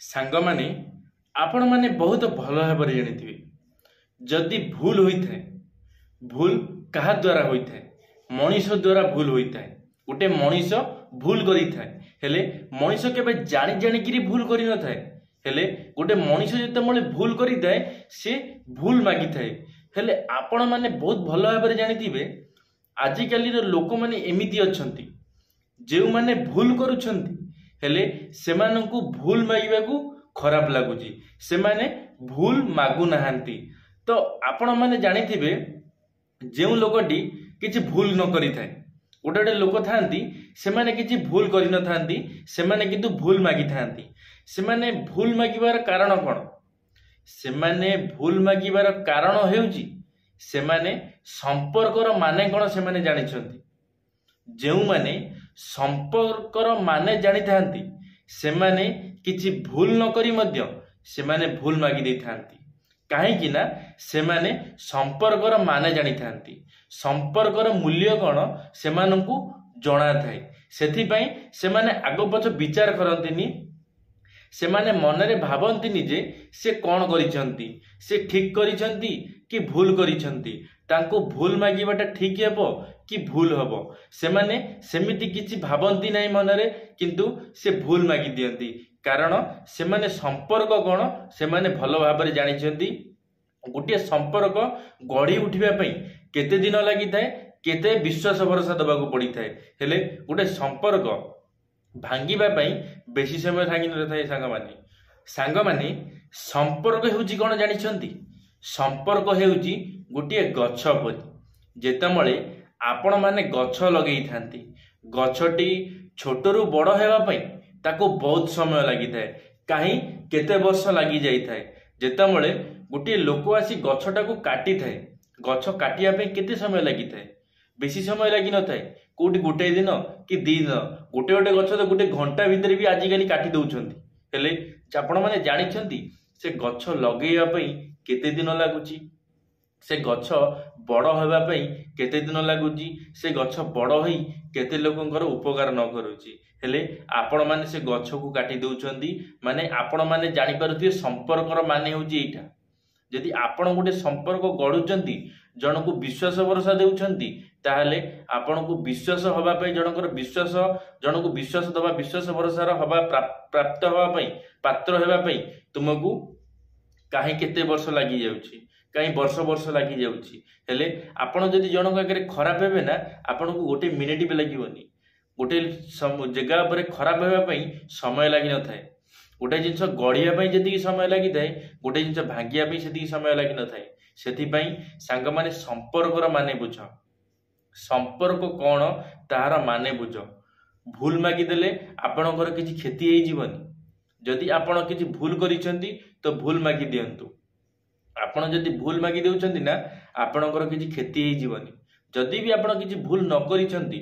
सांग माने आपण माने बहुत भल भाव जानी जदि भूल होता है भूल कहा द्वारा होता है मनीष द्वारा भूल होता है गोटे मनीष भूल करिथाए हेले मनीष केबे जानी जानिकी भूल करि न थाए हेले गोटे मनीष जिते भूल करिथाए से भूल मागी थाए हेले आपण माने बहुत भल भाव जानी आजिकल लोक माने एमिति अछंती जो माने भूल करुछंती हेले सेमानंकु भूल मागिबाकू खराब लागुची से माने भूल मागु नाहांती। तो आपण माने जानिथिबे जो लोकटी किछि भूल न करि थाए गोटे गोटे लोक थांती से माने किछि भूल करि न थांती से माने किंतु भूल मागी थांती से माने भूल मागिबार कारण कोन से माने भूल मागिबार कारण हेउची से माने संपर्कर माने कोन से माने जानिछंती जो माने संपर्कर माने जानि थांती से माने किछि भूल न करी मध्य से माने भूल मागी दे थांती काहेकि ना से माने संपर्कर माने जानि थांती संपर्कर मूल्य कौन से मानंकु जणा थाए सेथि पई से माने आगो पछ विचार करंतिनी से माने मनरे भाबंतिनी जे से कौन करिसंती से ठीक करिसंती कि भूल करिसंती तांको भूल मागिबाटा ठीक हेबो कि भूल हबो से माने सेमिति किछि भाबंती नै मनरे किंतु से भूल मागी दियंती कारण से माने संपर्क कौन से माने भल भाबरे जानिसंती गोटे संपर्क गढ़ी उठिबा पई केते दिन लागि थाए केते विश्वास भरोसा दबाकू पड़ी थाए हेले गोटे संपर्क भांगिबा पई बेसी समय थांगी न थाए सांग माने संपर्क हेउची कोन जानिसंती संपर्क हेउची गोटे गछ परि जेतमळे आपण माने गछ लगेई थांती गछटी छोटरू बड़ हेबा पई ताको बहुत समय लागि थाए काहे केते वर्ष लागि जाई थाए जेतमळे गोटे लोक आसी गछटाको काटी थाए गछ काटिया पे केते समय लागि थाए बेसी समय लागि न थाए कोठी गोटे दिन कि दी दिन गोटे गोटे गछ तो गोटे घंटा भितर भी आजिकली काटी दउछंती हेले आपण माने जानिछंती से गछ लगेया पई केते दिन लागुची से गछ बड़ हेबा पई केते दिन लागुची से गछ बड़ होई केते लोकंकर उपकार न करूची हेले आपण माने से गछ को काटी दउछंती माने आपण माने जानि पारुथिबे संपर्कर माने होची एटा यदि आपण गोटे संपर्क गढ़ुचंती जन को विश्वास भरोसा देउछंती ताहले आपण को विश्वास हवा पई जनकर विश्वास जन को विश्वास दबा विश्वास भरोसा हवा प्राप्त हवा पई पात्र हेबा पई तुमको काहे केते वर्ष लागि जाउची काहे वर्ष वर्ष लागि जाउची हेले आपण जदि जनक आगे खराब हेबे ना आपण को गोटे मिनिट भी लागिवनी गोटे जगह पर खराब हेबा पई समय लागि न थाए गोटे जिनस गढ़िया जी समय लगी थाए गोटे जिनस भांगिया से समय लगी न थाए से सांग माने संपर्कर माने बुझ संपर्क कौन तार माने बुझ भूल मागिदेले आपणकर किछि क्षति हो जीवनी जदि आपण किछि भूल करिसेंती तो भूल मागी दियंतु आपण जदि भूल मागी देउछंती ना आपणकर किछि क्षति हो जीवनी जदि भी आपण किछि भूल न करिसेंती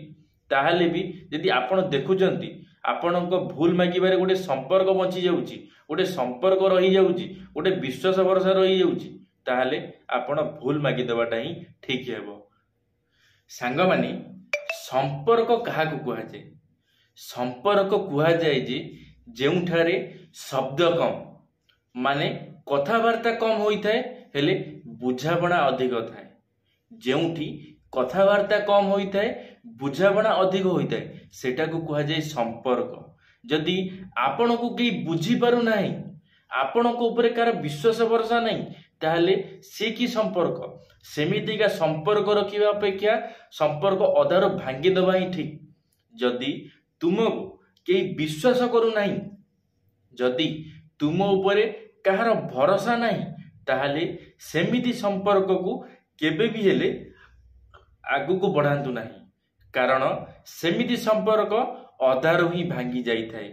ताहाले भी जदि आपण देखुचंती आपणक भूल मागिबारे गोटे संपर्क बंची जाउची गोटे संपर्क रही जाउची गोटे विश्वास भरोसा रही जाउची ताहाले आपण भूल मागी देबाटा ही ठीक हेबो। सांग माने संपर्क कहा को कुहा जाय संपर्क कुहा जाय जे जेउठारे शब्द कम माने कथावार्ता कम होई थाए हेले बुझाबणा अधिक थाए जेउठी कथावार्ता कम होई थाए बुझाबणा अधिक होई थाए सेटा को कुहा जाय संपर्क जदि आपण को के बुझी पारु नाही आपण को ऊपर कार विश्वास भरोसा नहीं ताहले से की संपर्क सेमितिका संपर्क रखिबा अपेक्षा संपर्क अधारो भांगी दबा ही ठीक जदि तुमको के विश्वास करू नाही जदि तुम ऊपर कहार भरोसा नहीं ताहले सेमिति संपर्क को केबे भी हेले आगु को बढ़ांतु नहीं कारण सेमिति संपर्क अधारू ही भांगी जाई थाए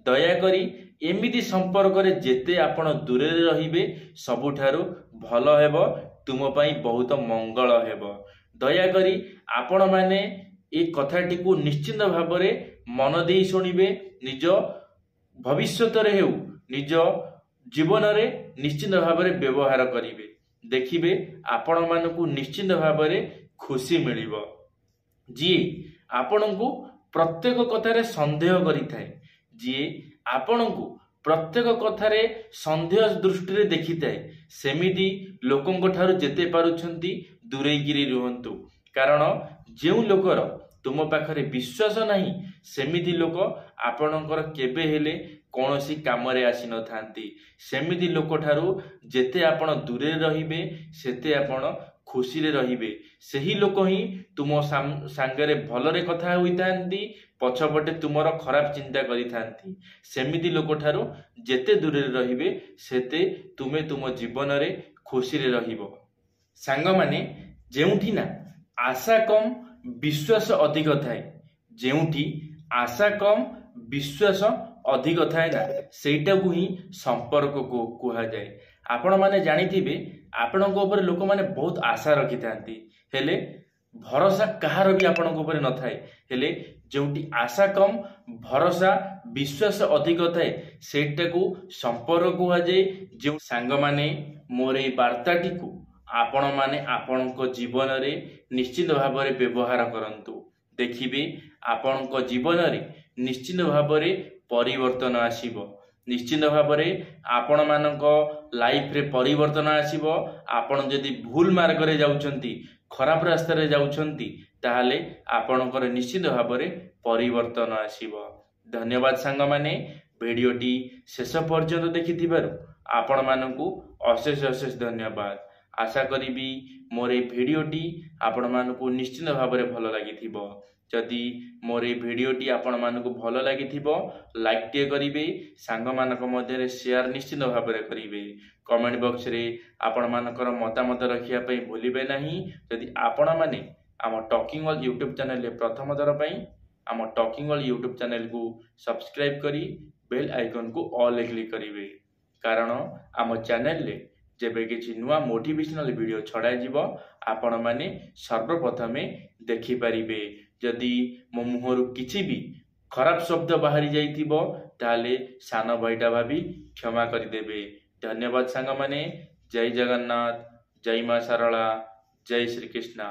दयाकरी एमिति संपर्क रे जेते आपण दूरे रहिबे सबुठारु भल हेबो तुम पई बहुत मंगल हेबो दयाकरी आपण माने ए कथाटी को निश्चित भाव रे मन देई सुनिबे निज भविष्यत रे हेउ निज जीवन रे निश्चित भाव रे व्यवहार करिवे देखिबे आपण मानकु निश्चित भाव रे खुशी मिलिबो जी आपण को प्रत्येक कथार संदेह करि थाए जी आपण को प्रत्येक कथारे सन्देह दृष्टि देखी थाए सेमिति लोकंक ठारू जेते पारुछंती दूरेइकिरी रुहंतु। कारण जो लोकर तुम पाखरे विश्वास नहीं सेमिति लोक आपणकर केबे हेले कौनसी कामरे आसी न थांती। सेमिति लोक ठारू जेते आपण दूरे रहिबे सेते आपण खुशी रे रहिबे। सही लोक ही तुम सांगरे भलरे कथा होइतांती पछपटे तुमर खराब चिंता करिथांती। सेमिति लोक ठारू जेते दूरे रहिबे सेते तुमे तुम जीवन रे खुशी रे रहिबो। सांग माने जेउठी ना आशा कम विश्वास अधिक थाए, जेउठी आशा कम विश्वास अधिक थाए ना सेटा को ही संपर्क को कुहा जाए। आपण माने जानिथिबे आपणक ऊपर लोक माने बहुत आशा रखि थांती हेले भरोसा कहार भी आपणक ऊपर न थाए। हेले जोटी आशा कम भरोसा विश्वास अधिक थाए सेटा को संपर्क कुहा जाए। जो सांग माने मोर ए वार्ताटी को आपण माने आपणक जीवन रे निश्चित भाव रे व्यवहार करंतु। देखिबे आपणक जीवन रे निश्चित भाव रे परिवर्तन आसीबो। निश्चित भाव रे आपण मानक लाइफ रे परिवर्तन आसीबो। आपण जदि भूल मार्ग रे जाउछंती खराब रास्ता रे जाउछंती ताहाले आपणकर निश्चित भाव रे परिवर्तन आसीबो। धन्यवाद सांग माने वीडियोटी शेष पर्यंत देखिथिबारु आपण मानकु अशेष अशेष धन्यवाद। आशा करी मोर ए भिडियोटी आपण मानकु निश्चित भाव रे भल लागिथिबो। जदि मोर ए भिडियोटी आपण मानकु भल लागिथिबो लाइक टे करिवे, सांग मानक मध्य रे शेयर निश्चित भाव रे करिवे। कमेंट बॉक्स रे आपण मानकर मतामत रखिया पई भूलिबे नहीं। जदि आपण माने आम टॉकिंग ऑल यूट्यूब चैनल रे प्रथम दर पई आम टॉकिंग ऑल यूट्यूब चैनल को सब्सक्राइब करी बेल आइकन को ऑल क्लिक करिवे। कारण आम चैनल रे जेबे किछि नुआ मोटिवेशनल वीडियो छड़ा जीवो आपण माने सर्वप्रथमे देखि परिबे। जदि मो मुहरु किछि भी खराब शब्द बाहरी जाइथिबो ताले सान भाईटा भाबी क्षमा करि देबे। धन्यवाद सांग माने। जय जगन्नाथ, जय मां सरला, जय श्री कृष्ण।